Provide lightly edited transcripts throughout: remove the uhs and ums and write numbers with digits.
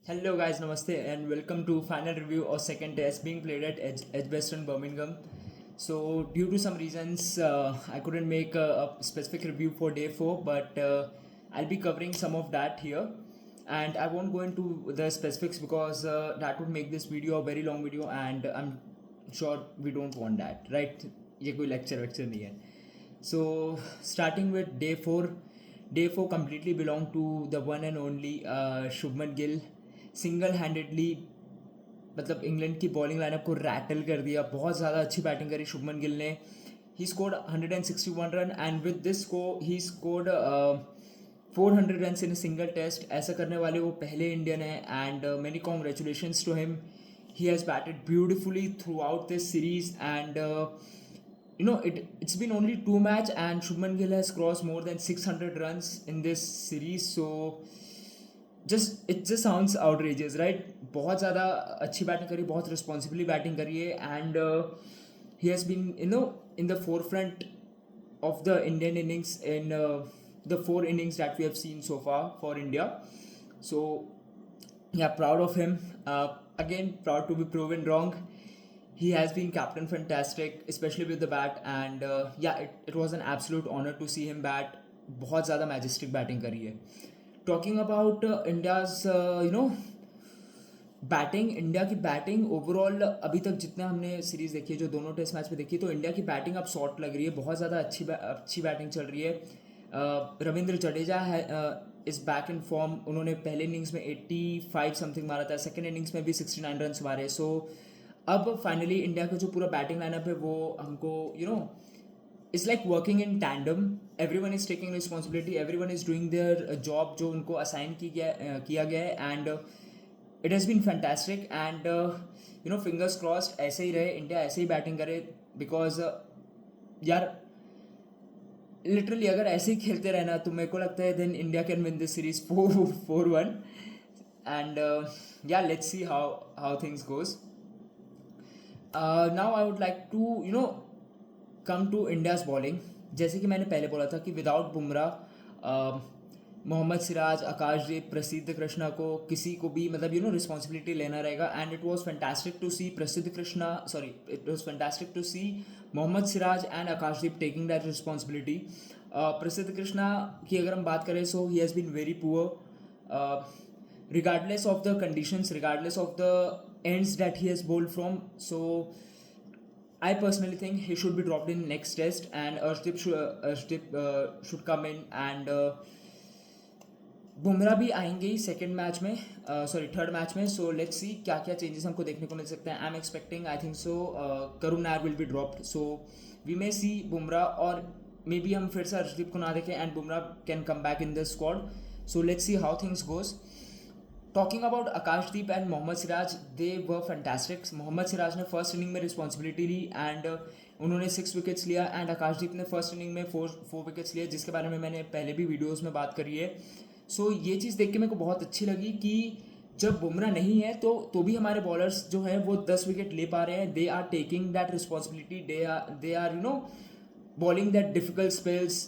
Hello guys, namaste and welcome to final review of second test being played at Edgbaston, Birmingham. So due to some reasons, I couldn't make a specific review for day 4, but I'll be covering some of that here. And I won't go into the specifics because that would make this video a very long video, and I'm sure we don't want that, right? ये कोई lecture नहीं है. So starting with day 4 completely belong to the one and only Shubman Gill. Single handedly मतलब England की bowling lineup को rattle कर दिया. बहुत ज़्यादा अच्छी बैटिंग करी शुभमन गिल ने. He scored 161 run and with this को he scored 400 run in single test. ऐसा करने वाले वो पहले इंडियन है and many congratulations to him. He has batted beautifully throughout this series and it's been only 2 match and Shubman Gill has crossed more than 600 runs in this series. So it just sounds outrageous, right? बहुत ज़्यादा अच्छी batting करी, बहुत responsibly batting करी है and he has been in the forefront of the Indian innings in the 4 innings that we have seen so far for India. So yeah, proud of him. Again, proud to be proven wrong. He has been captain fantastic, especially with the bat, and it was an absolute honor to see him bat. बहुत ज़्यादा majestic batting करी है. Talking about India's batting, India की batting overall अभी तक जितने हमने series देखी है, जो दोनों टेस्ट मैच में देखी, तो इंडिया की बैटिंग अब शॉर्ट लग रही है. बहुत ज़्यादा अच्छी बैटिंग चल रही है. रविंद्र जडेजा है इस बैक इन फॉर्म. उन्होंने पहले इनिंग्स में 85 समथिंग मारा था, सेकेंड इनिंग्स में भी 69 रन मारे. सो अब फाइनली इंडिया का जो पूरा बैटिंग लाइनअप है वो हमको it's like working in tandem. Everyone is taking responsibility, everyone is doing their job जो उनको assign किया गया है and it has been fantastic and fingers crossed ऐसे ही रहे, इंडिया ऐसे ही बैटिंग करे because यार लिटरली अगर ऐसे ही खेलते रहना तो मेरे को लगता है then India can win this series 4-1 and let's see how things goes. Now I would like to come to India's bowling. जैसे कि मैंने पहले बोला था कि विदाउट बुमराह, मोहम्मद सिराज, आकाशदीप, प्रसिद्ध कृष्णा को किसी को भी मतलब रिस्पॉन्सिबिलिटी लेना रहेगा. And it was fantastic to see it was fantastic to see Mohammad Siraj and Akashdeep taking that responsibility. Prasidh Krishna की अगर हम बात करें, so he has been very poor regardless of the conditions, regardless of the ends that he has bowled from. So I personally think he should be dropped in next test and Arshdeep should come in and Bumrah भी आएंगे ही second match में, third match में. सो let's सी क्या क्या changes हमको देखने को मिल सकते हैं. I am expecting, I think so Karun Nair will be dropped. So we may see Bumrah और मे बी हम फिर से अर्शदीप को ना देखें and Bumrah can come back in the squad. So let's see how things goes. Talking about Akashdeep and Mohammed Siraj, they were fantastic. Mohammed Siraj ने first inning में responsibility ली एंड उन्होंने 6 विकेट्स लिया एंड आकाशदीप ने फर्स्ट इनिंग में 4 विकेट्स लिए, जिसके बारे में मैंने पहले भी वीडियोस में बात करी है. सो ये चीज़ देख के मेरे को बहुत अच्छी लगी कि जब बुमराह नहीं है तो भी हमारे बॉलर्स जो है वो 10 विकेट ले पा रहे हैं. They are taking that responsibility, they are bowling that difficult spells,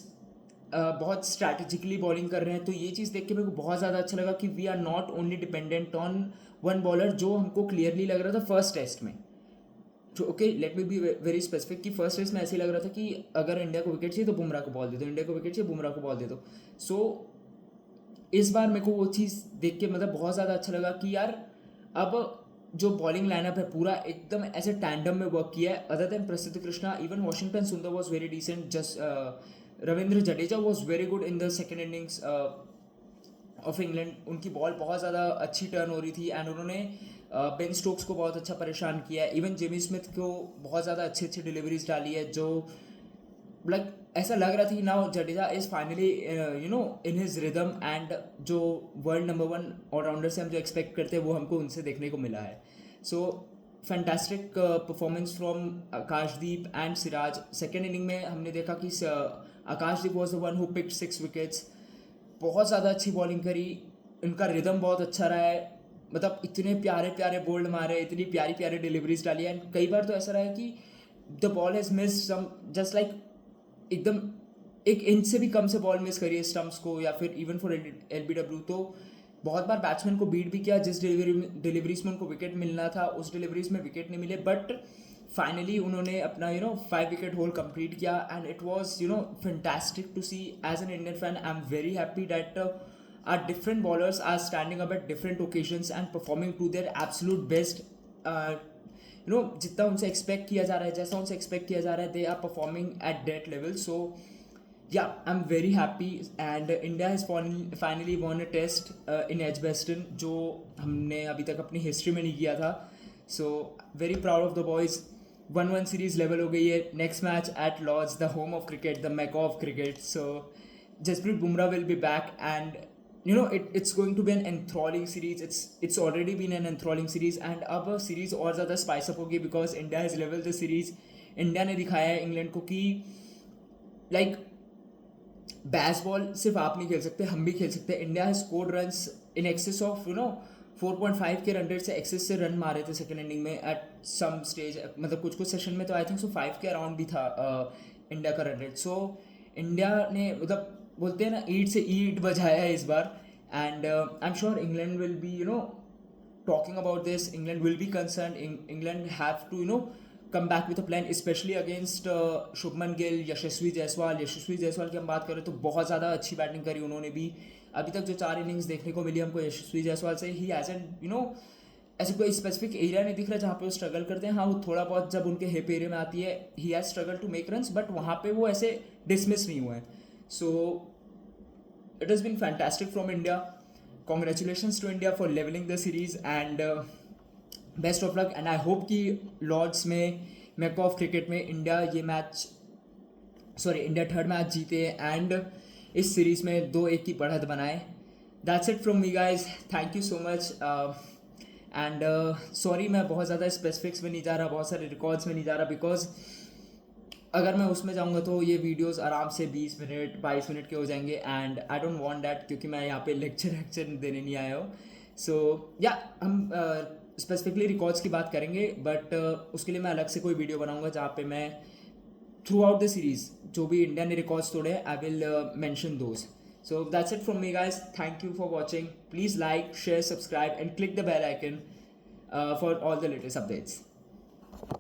बहुत स्ट्रैटेजिकली बॉलिंग कर रहे हैं. तो ये चीज़ देख के मेरे को बहुत ज़्यादा अच्छा लगा कि we are not only dependent on one bowler, जो हमको क्लियरली लग रहा था फर्स्ट टेस्ट में. तो okay, let me be very specific कि फर्स्ट टेस्ट में ऐसे ही लग रहा था कि अगर इंडिया को विकेट चाहिए तो बुमराह को बॉल दे दो, इंडिया को विकेट चाहिए बुमराह को बॉल दे दो. सो इस बार मेरे को वो चीज़ देख के मतलब बहुत ज़्यादा अच्छा लगा कि यार अब जो बॉलिंग लाइनअप है पूरा एकदम ऐसे टैंडम में वर्क किया है. Other than Prasidh Krishna, even Washington Sundar was very decent. Just Ravindra Jadeja was very good in the second innings of England. उनकी बॉल बहुत ज़्यादा अच्छी टर्न हो रही थी एंड उन्होंने बेन स्टोक्स को बहुत अच्छा परेशान किया है. इवन जेमी स्मिथ को बहुत ज़्यादा अच्छी डिलीवरीज डाली है, जो लाइक ऐसा लग रहा था कि now Jadeja is finally in his rhythm and जो वर्ल्ड नंबर 1 ऑलराउंडर से हम जो एक्सपेक्ट करते हैं वो हमको उनसे देखने को मिला है. So fantastic performance from Akashdeep and Siraj. Second inning में हमने देखा कि Akashdeep was the one who picked 6 wickets. बहुत ज़्यादा अच्छी बॉलिंग करी, इनका रिदम बहुत अच्छा रहा है. मतलब इतने प्यारे प्यारे बोल्ड मारे, इतनी प्यारी प्यारी डिलीवरीज डाली एंड कई बार तो ऐसा रहा है कि the ball has miss some just like एकदम 1 इंच से भी कम से बॉल मिस करी है स्टम्प्स को या फिर इवन फॉर LBW. तो बहुत बार बैट्समैन को बीट भी किया, जिस डिलीवरीज में उनको विकेट मिलना था उस डिलीवरीज में विकेट नहीं मिले, बट फाइनली उन्होंने अपना 5 विकेट होल कंप्लीट किया and it was fantastic to see. As an Indian fan I am very happy that our different bowlers are standing up at different occasions and performing to their absolute best. जितना उनसे expect किया जा रहा है, जैसा उनसे expect किया जा रहा है, they are performing at that level. So yeah, I'm very happy and India has finally won a test in Edgbaston, जो हमने अभी तक अपनी हिस्ट्री में नहीं किया था. So very proud of the boys. 1-1 series level हो गई है. Next match at Lord's, the home of cricket, the Mecca of cricket. So Jasprit Bumrah will be back and it's going to be an enthralling series. It's already been an enthralling series and अब series और ज़्यादा spice up होगी because India has leveled the series. India ने दिखाया है England को कि like Bazball सिर्फ आप नहीं खेल सकते, हम भी खेल सकते हैं. India has scored runs in excess of 4.5 के रन रेट से एक्सेस से रन मारे थे सेकेंड इनिंग में एट सम स्टेज. मतलब कुछ सेशन में तो आई थिंक 5 के अराउंड भी था इंडिया का रन रेट. सो इंडिया ने मतलब बोलते हैं ना ईट से ईट बजाया है इस बार. And I am sure England will be talking about this. England will be concerned. England have to come back with a plan, especially against Shubman Gill, Yashasvi Jaiswal की हम बात करें तो बहुत ज़्यादा अच्छी बैटिंग करी उन्होंने भी. अभी तक जो 4 इनिंग्स देखने को मिली हमको यशस्वी जायसवाल से, ही हैजंट ऐसे कोई स्पेसिफिक एरिया नहीं दिख रहा जहाँ पे वो स्ट्रगल करते हैं. हाँ, वो थोड़ा बहुत जब उनके हिप एरिया में आती है he has struggle to make runs, but वहाँ पे वो ऐसे डिसमिस नहीं हुए हैं. So it has been fantastic from India. Congratulations to India for leveling the series and best of luck. And I hope कि लॉर्ड्स में मैका ऑफ क्रिकेट में इंडिया इंडिया थर्ड मैच जीते एंड इस सीरीज में 2-1 की बढ़त बनाए. That's it from me guys. Thank you so much. And sorry मैं बहुत ज़्यादा स्पेसिफिक्स में नहीं जा रहा, बहुत सारे रिकॉर्ड्स में नहीं जा रहा, बिकॉज अगर मैं उसमें जाऊँगा तो ये वीडियोस आराम से 20 मिनट 22 मिनट के हो जाएंगे and I don't want that, क्योंकि मैं यहाँ पे लेक्चर देने नहीं आया हूँ. सो या हम स्पेसिफिकली रिकॉर्ड्स की बात करेंगे, बट उसके लिए मैं अलग से कोई वीडियो बनाऊँगा जहाँ पे मैं थ्रू आउट द सीरीज़ जो भी इंडिया ने रिकॉर्ड्स तोड़े I will mention those. So that's it from me guys. Thank you for watching. Please like, share, subscribe and click the bell icon for all the latest updates.